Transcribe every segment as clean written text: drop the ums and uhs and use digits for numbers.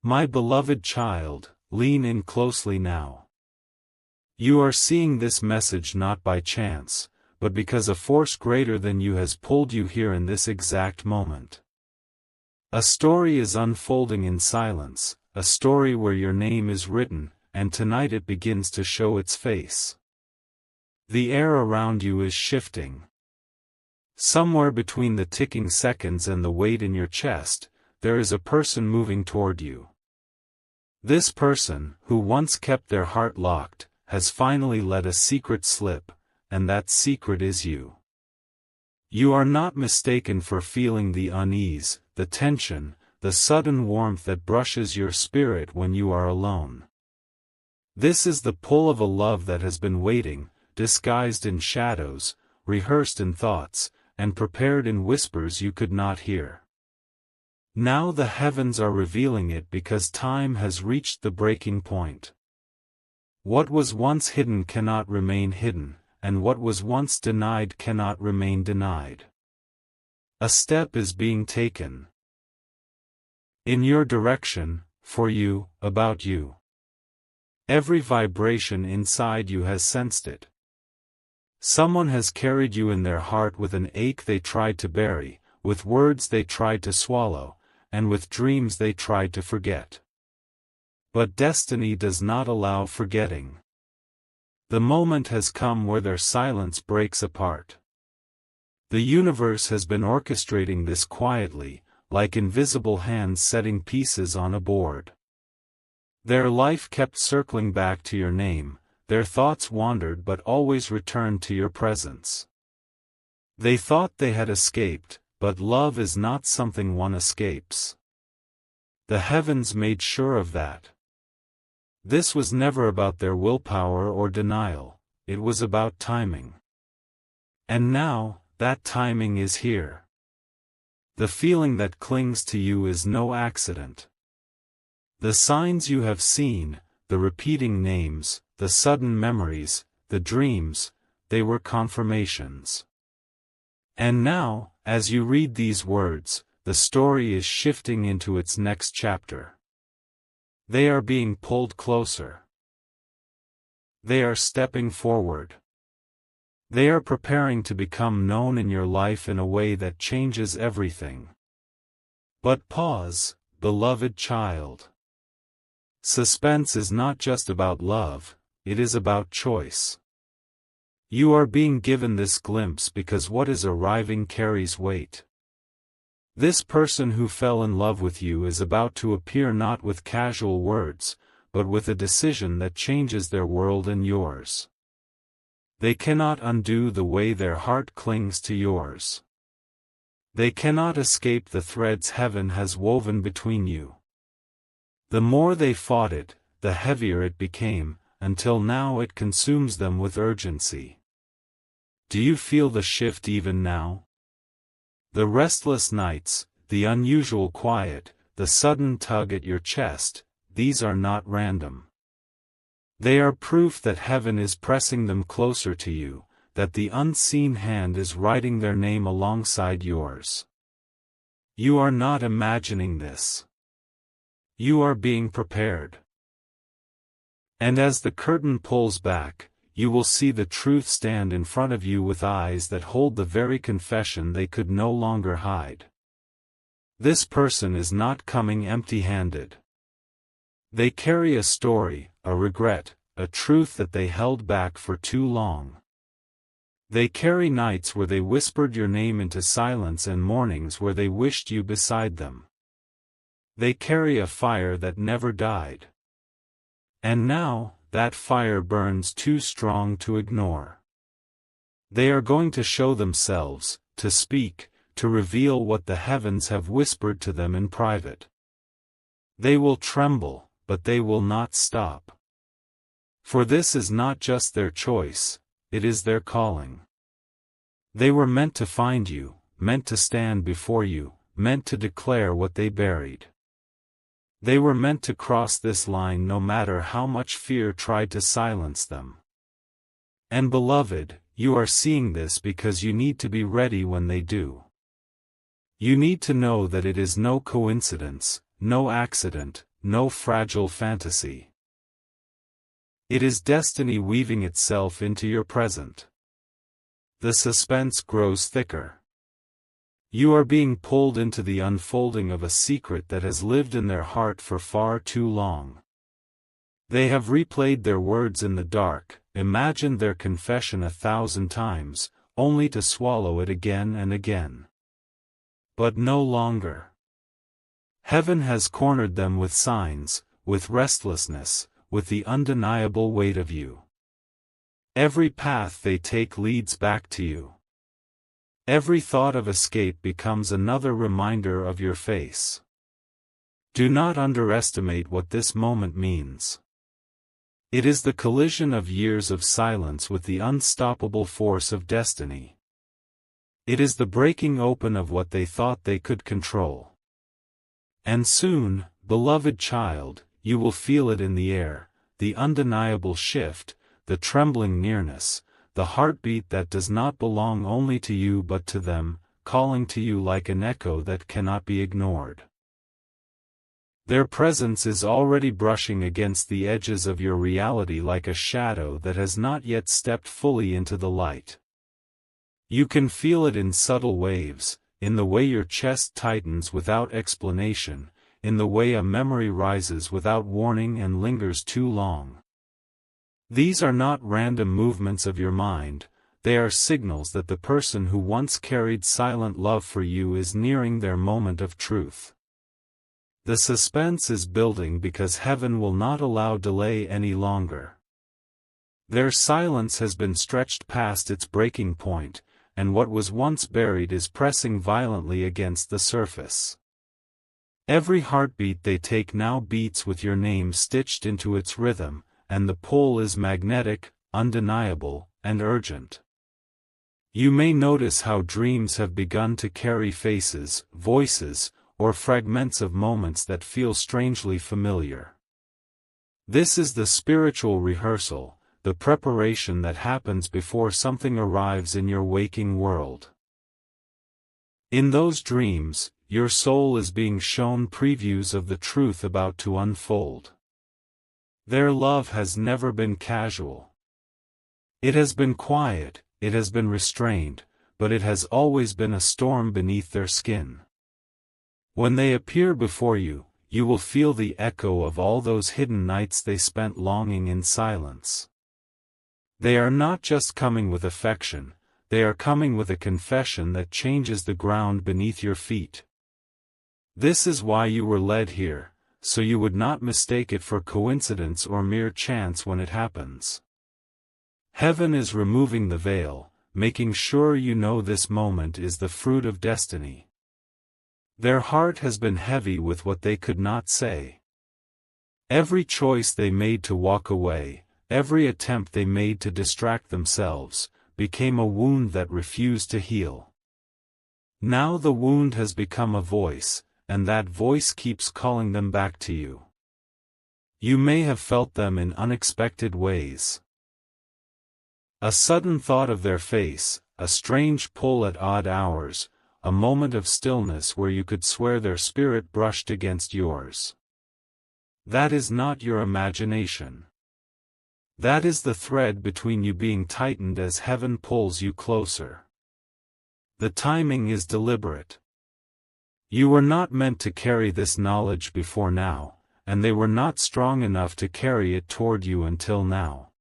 My beloved child, lean in closely now. You are seeing this message not by chance, but because a force greater than you has pulled you here in this exact moment. A story is unfolding in silence, a story where your name is written, and tonight it begins to show its face. The air around you is shifting. Somewhere between the ticking seconds and the weight in your chest, there is a person moving toward you. This person, who once kept their heart locked, has finally let a secret slip, and that secret is you. You are not mistaken for feeling the unease, the tension, the sudden warmth that brushes your spirit when you are alone. This is the pull of a love that has been waiting, disguised in shadows, rehearsed in thoughts, and prepared in whispers you could not hear. Now the heavens are revealing it because time has reached the breaking point. What was once hidden cannot remain hidden, and what was once denied cannot remain denied. A step is being taken. In your direction, for you, about you. Every vibration inside you has sensed it. Someone has carried you in their heart with an ache they tried to bury, with words they tried to swallow, and with dreams they tried to forget. But destiny does not allow forgetting. The moment has come where their silence breaks apart. The universe has been orchestrating this quietly, like invisible hands setting pieces on a board. Their life kept circling back to your name, their thoughts wandered but always returned to your presence. They thought they had escaped, but love is not something one escapes. The heavens made sure of that. This was never about their willpower or denial, it was about timing. And now, that timing is here. The feeling that clings to you is no accident. The signs you have seen, the repeating names, the sudden memories, the dreams, they were confirmations. And now, as you read these words, the story is shifting into its next chapter. They are being pulled closer. They are stepping forward. They are preparing to become known in your life in a way that changes everything. But pause, beloved child. Suspense is not just about love, it is about choice. You are being given this glimpse because what is arriving carries weight. This person who fell in love with you is about to appear not with casual words, but with a decision that changes their world and yours. They cannot undo the way their heart clings to yours. They cannot escape the threads heaven has woven between you. The more they fought it, the heavier it became, until now it consumes them with urgency. Do you feel the shift even now? The restless nights, the unusual quiet, the sudden tug at your chest, these are not random. They are proof that heaven is pressing them closer to you, that the unseen hand is writing their name alongside yours. You are not imagining this. You are being prepared. And as the curtain pulls back, you will see the truth stand in front of you with eyes that hold the very confession they could no longer hide. This person is not coming empty-handed. They carry a story, a regret, a truth that they held back for too long. They carry nights where they whispered your name into silence and mornings where they wished you beside them. They carry a fire that never died. And now, that fire burns too strong to ignore. They are going to show themselves, to speak, to reveal what the heavens have whispered to them in private. They will tremble, but they will not stop. For this is not just their choice, it is their calling. They were meant to find you, meant to stand before you, meant to declare what they buried. They were meant to cross this line no matter how much fear tried to silence them. And beloved, you are seeing this because you need to be ready when they do. You need to know that it is no coincidence, no accident, no fragile fantasy. It is destiny weaving itself into your present. The suspense grows thicker. You are being pulled into the unfolding of a secret that has lived in their heart for far too long. They have replayed their words in the dark, imagined their confession 1,000 times, only to swallow it again and again. But no longer. Heaven has cornered them with signs, with restlessness, with the undeniable weight of you. Every path they take leads back to you. Every thought of escape becomes another reminder of your face. Do not underestimate what this moment means. It is the collision of years of silence with the unstoppable force of destiny. It is the breaking open of what they thought they could control. And soon, beloved child, you will feel it in the air, the undeniable shift, the trembling nearness, the heartbeat that does not belong only to you but to them, calling to you like an echo that cannot be ignored. Their presence is already brushing against the edges of your reality like a shadow that has not yet stepped fully into the light. You can feel it in subtle waves, in the way your chest tightens without explanation, in the way a memory rises without warning and lingers too long. These are not random movements of your mind, they are signals that the person who once carried silent love for you is nearing their moment of truth. The suspense is building because heaven will not allow delay any longer. Their silence has been stretched past its breaking point, and what was once buried is pressing violently against the surface. Every heartbeat they take now beats with your name stitched into its rhythm, and the pull is magnetic, undeniable, and urgent. You may notice how dreams have begun to carry faces, voices, or fragments of moments that feel strangely familiar. This is the spiritual rehearsal, the preparation that happens before something arrives in your waking world. In those dreams, your soul is being shown previews of the truth about to unfold. Their love has never been casual. It has been quiet, it has been restrained, but it has always been a storm beneath their skin. When they appear before you, you will feel the echo of all those hidden nights they spent longing in silence. They are not just coming with affection, they are coming with a confession that changes the ground beneath your feet. This is why you were led here, so you would not mistake it for coincidence or mere chance when it happens. Heaven is removing the veil, making sure you know this moment is the fruit of destiny. Their heart has been heavy with what they could not say. Every choice they made to walk away, every attempt they made to distract themselves, became a wound that refused to heal. Now the wound has become a voice, and that voice keeps calling them back to you. You may have felt them in unexpected ways. A sudden thought of their face, a strange pull at odd hours, a moment of stillness where you could swear their spirit brushed against yours. That is not your imagination. That is the thread between you being tightened as heaven pulls you closer. The timing is deliberate. You were not meant to carry this knowledge before now, and they were not strong enough to carry it toward you until now.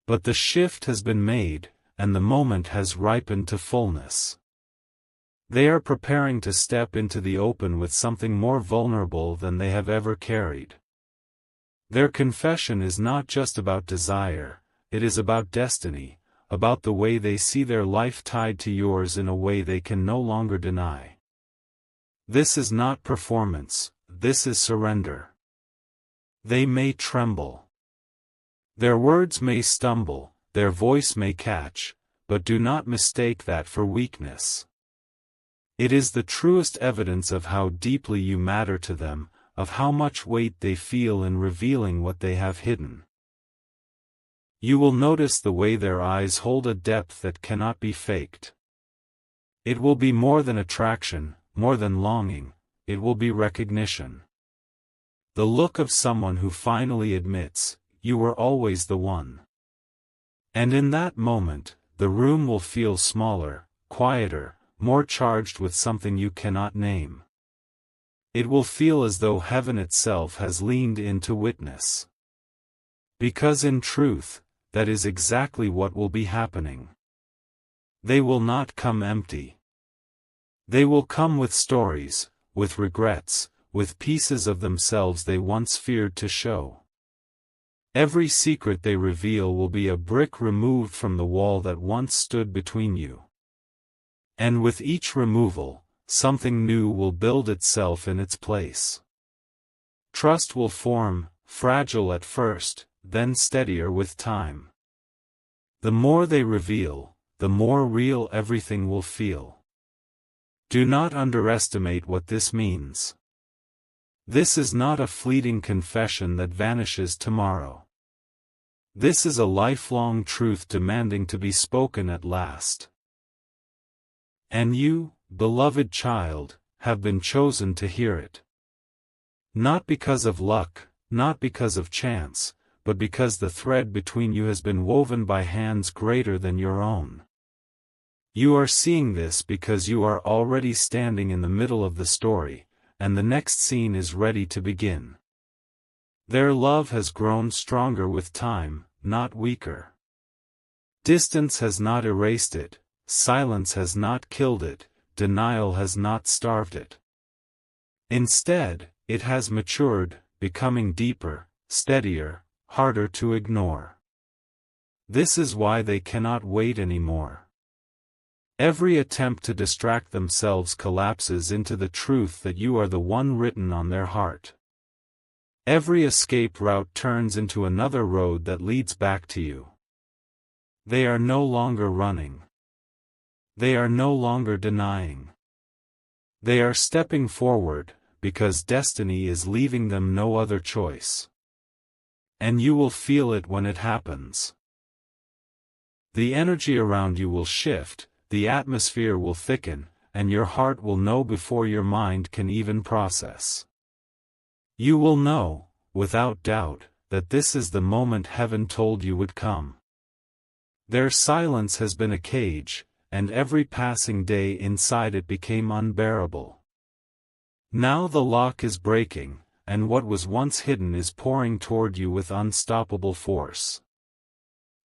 But the shift has been made, and the moment has ripened to fullness. They are preparing to step into the open with something more vulnerable than they have ever carried. Their confession is not just about desire, it is about destiny, about the way they see their life tied to yours in a way they can no longer deny. This is not performance, this is surrender. They may tremble. Their words may stumble, their voice may catch, but do not mistake that for weakness. It is the truest evidence of how deeply you matter to them, of how much weight they feel in revealing what they have hidden. You will notice the way their eyes hold a depth that cannot be faked. It will be more than attraction, more than longing, it will be recognition. The look of someone who finally admits, "You were always the one." And in that moment, the room will feel smaller, quieter, more charged with something you cannot name. It will feel as though heaven itself has leaned in to witness. Because in truth, that is exactly what will be happening. They will not come empty. They will come with stories, with regrets, with pieces of themselves they once feared to show. Every secret they reveal will be a brick removed from the wall that once stood between you. And with each removal, something new will build itself in its place. Trust will form, fragile at first, then steadier with time. The more they reveal, the more real everything will feel. Do not underestimate what this means. This is not a fleeting confession that vanishes tomorrow. This is a lifelong truth demanding to be spoken at last. And you, beloved child, have been chosen to hear it. Not because of luck, not because of chance, but because the thread between you has been woven by hands greater than your own. You are seeing this because you are already standing in the middle of the story, and the next scene is ready to begin. Their love has grown stronger with time, not weaker. Distance has not erased it, silence has not killed it, denial has not starved it. Instead, it has matured, becoming deeper, steadier, harder to ignore. This is why they cannot wait anymore. Every attempt to distract themselves collapses into the truth that you are the one written on their heart. Every escape route turns into another road that leads back to you. They are no longer running. They are no longer denying. They are stepping forward, because destiny is leaving them no other choice. And you will feel it when it happens. The energy around you will shift, the atmosphere will thicken, and your heart will know before your mind can even process. You will know, without doubt, that this is the moment heaven told you would come. Their silence has been a cage, and every passing day inside it became unbearable. Now the lock is breaking, and what was once hidden is pouring toward you with unstoppable force.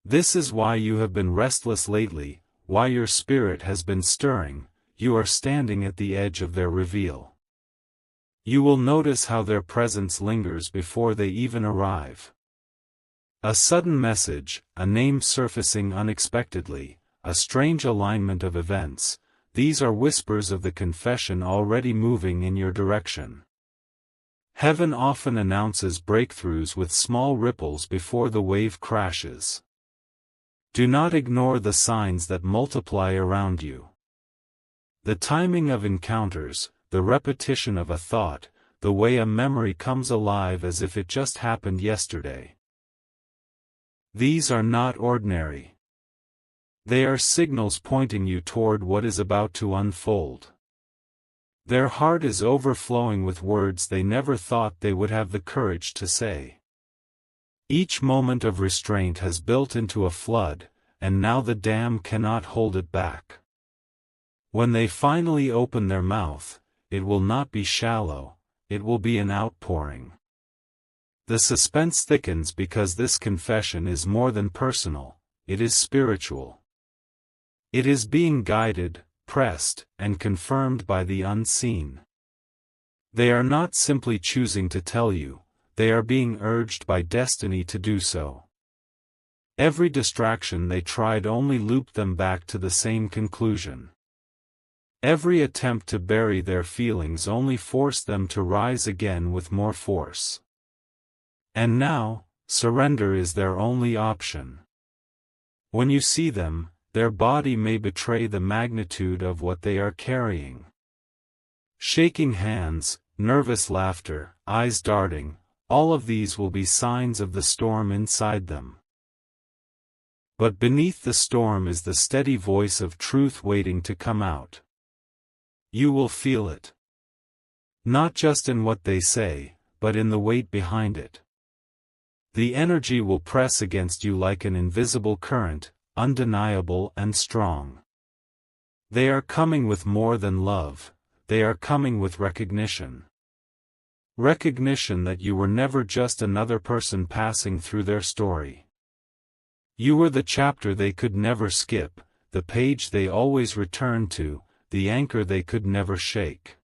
This is why you have been restless lately, why your spirit has been stirring. You are standing at the edge of their reveal. You will notice how their presence lingers before they even arrive. A sudden message, a name surfacing unexpectedly, a strange alignment of events, these are whispers of the confession already moving in your direction. Heaven often announces breakthroughs with small ripples before the wave crashes. Do not ignore the signs that multiply around you. The timing of encounters, the repetition of a thought, the way a memory comes alive as if it just happened yesterday. These are not ordinary. They are signals pointing you toward what is about to unfold. Their heart is overflowing with words they never thought they would have the courage to say. Each moment of restraint has built into a flood, and now the dam cannot hold it back. When they finally open their mouth, it will not be shallow, it will be an outpouring. The suspense thickens because this confession is more than personal, it is spiritual. It is being guided, pressed, and confirmed by the unseen. They are not simply choosing to tell you, they are being urged by destiny to do so. Every distraction they tried only looped them back to the same conclusion. Every attempt to bury their feelings only forced them to rise again with more force. And now, surrender is their only option. When you see them, their body may betray the magnitude of what they are carrying. Shaking hands, nervous laughter, eyes darting, all of these will be signs of the storm inside them. But beneath the storm is the steady voice of truth waiting to come out. You will feel it. Not just in what they say, but in the weight behind it. The energy will press against you like an invisible current, undeniable and strong. They are coming with more than love, they are coming with recognition. Recognition that you were never just another person passing through their story. You were the chapter they could never skip, the page they always returned to, the anchor they could never shake.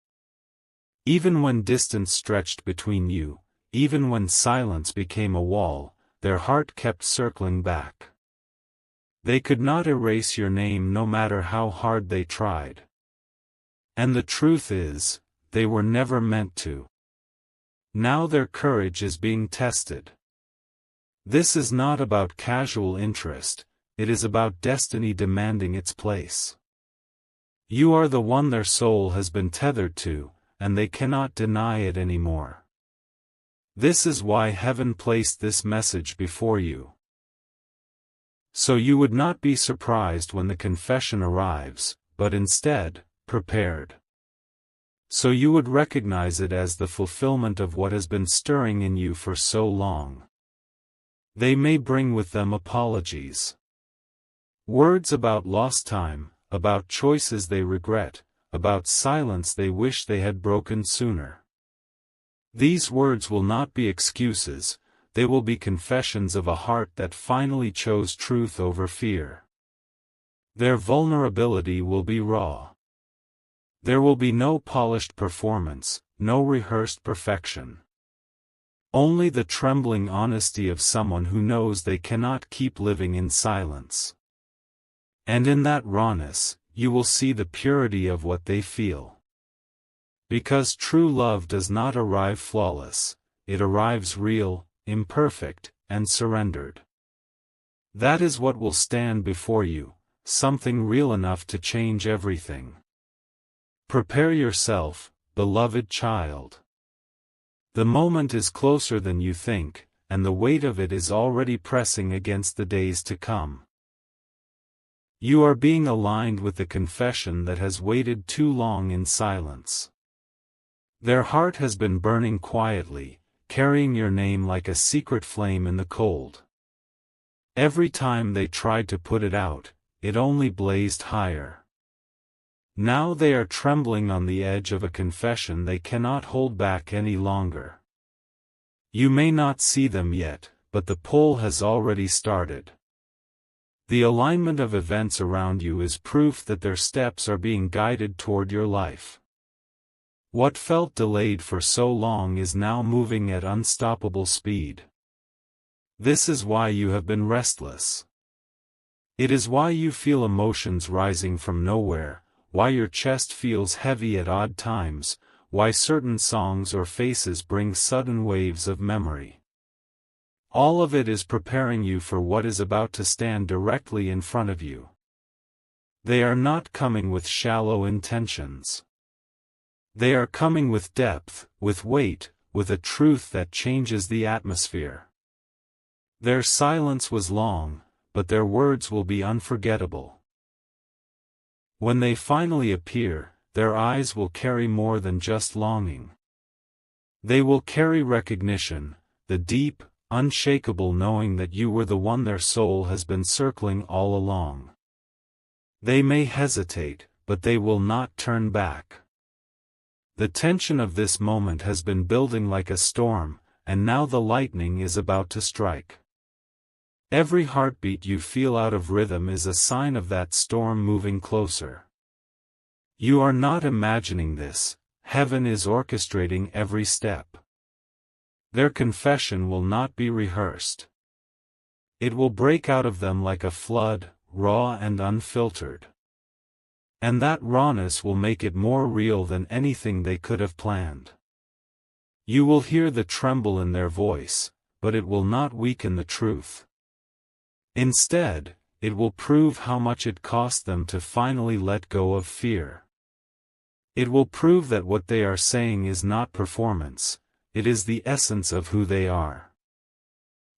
Even when distance stretched between you, even when silence became a wall, their heart kept circling back. They could not erase your name no matter how hard they tried. And the truth is, they were never meant to. Now their courage is being tested. This is not about casual interest, it is about destiny demanding its place. You are the one their soul has been tethered to, and they cannot deny it anymore. This is why heaven placed this message before you. So you would not be surprised when the confession arrives, but instead, prepared. So you would recognize it as the fulfillment of what has been stirring in you for so long. They may bring with them apologies. Words about lost time, about choices they regret, about silence they wish they had broken sooner. These words will not be excuses, they will be confessions of a heart that finally chose truth over fear. Their vulnerability will be raw. There will be no polished performance, no rehearsed perfection. Only the trembling honesty of someone who knows they cannot keep living in silence. And in that rawness, you will see the purity of what they feel. Because true love does not arrive flawless, it arrives real, imperfect, and surrendered. That is what will stand before you, something real enough to change everything. Prepare yourself, beloved child. The moment is closer than you think, and the weight of it is already pressing against the days to come. You are being aligned with the confession that has waited too long in silence. Their heart has been burning quietly, carrying your name like a secret flame in the cold. Every time they tried to put it out, it only blazed higher. Now they are trembling on the edge of a confession they cannot hold back any longer. You may not see them yet, but the pull has already started. The alignment of events around you is proof that their steps are being guided toward your life. What felt delayed for so long is now moving at unstoppable speed. This is why you have been restless. It is why you feel emotions rising from nowhere, why your chest feels heavy at odd times, why certain songs or faces bring sudden waves of memory. All of it is preparing you for what is about to stand directly in front of you. They are not coming with shallow intentions. They are coming with depth, with weight, with a truth that changes the atmosphere. Their silence was long, but their words will be unforgettable. When they finally appear, their eyes will carry more than just longing. They will carry recognition, the deep, unshakable knowing that you were the one their soul has been circling all along. They may hesitate, but they will not turn back. The tension of this moment has been building like a storm, and now the lightning is about to strike. Every heartbeat you feel out of rhythm is a sign of that storm moving closer. You are not imagining this, heaven is orchestrating every step. Their confession will not be rehearsed. It will break out of them like a flood, raw and unfiltered. And that rawness will make it more real than anything they could have planned. You will hear the tremble in their voice, but it will not weaken the truth. Instead, it will prove how much it cost them to finally let go of fear. It will prove that what they are saying is not performance, it is the essence of who they are.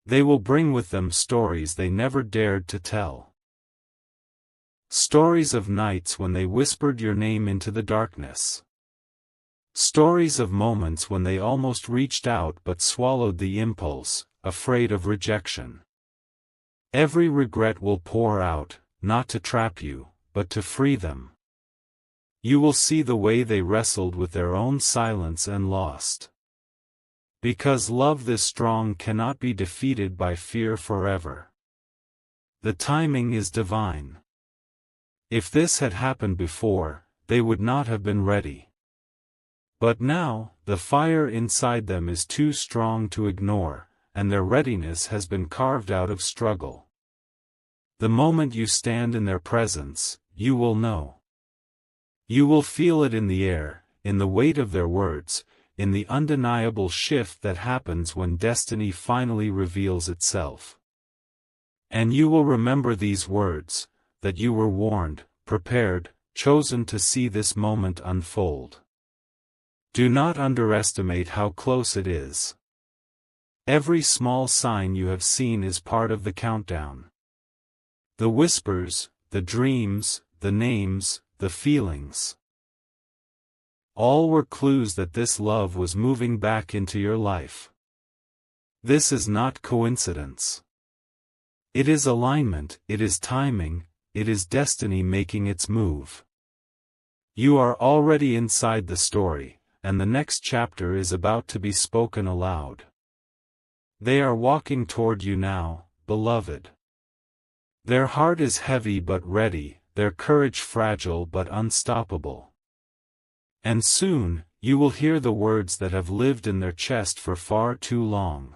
They will bring with them stories they never dared to tell. Stories of nights when they whispered your name into the darkness. Stories of moments when they almost reached out but swallowed the impulse, afraid of rejection. Every regret will pour out, not to trap you, but to free them. You will see the way they wrestled with their own silence and lost. Because love this strong cannot be defeated by fear forever. The timing is divine. If this had happened before, they would not have been ready. But now, the fire inside them is too strong to ignore, and their readiness has been carved out of struggle. The moment you stand in their presence, you will know. You will feel it in the air, in the weight of their words, in the undeniable shift that happens when destiny finally reveals itself. And you will remember these words, that you were warned, prepared, chosen to see this moment unfold. Do not underestimate how close it is. Every small sign you have seen is part of the countdown. The whispers, the dreams, the names, the feelings. All were clues that this love was moving back into your life. This is not coincidence. It is alignment, it is timing, it is destiny making its move. You are already inside the story, and the next chapter is about to be spoken aloud. They are walking toward you now, beloved. Their heart is heavy but ready, their courage fragile but unstoppable. And soon, you will hear the words that have lived in their chest for far too long.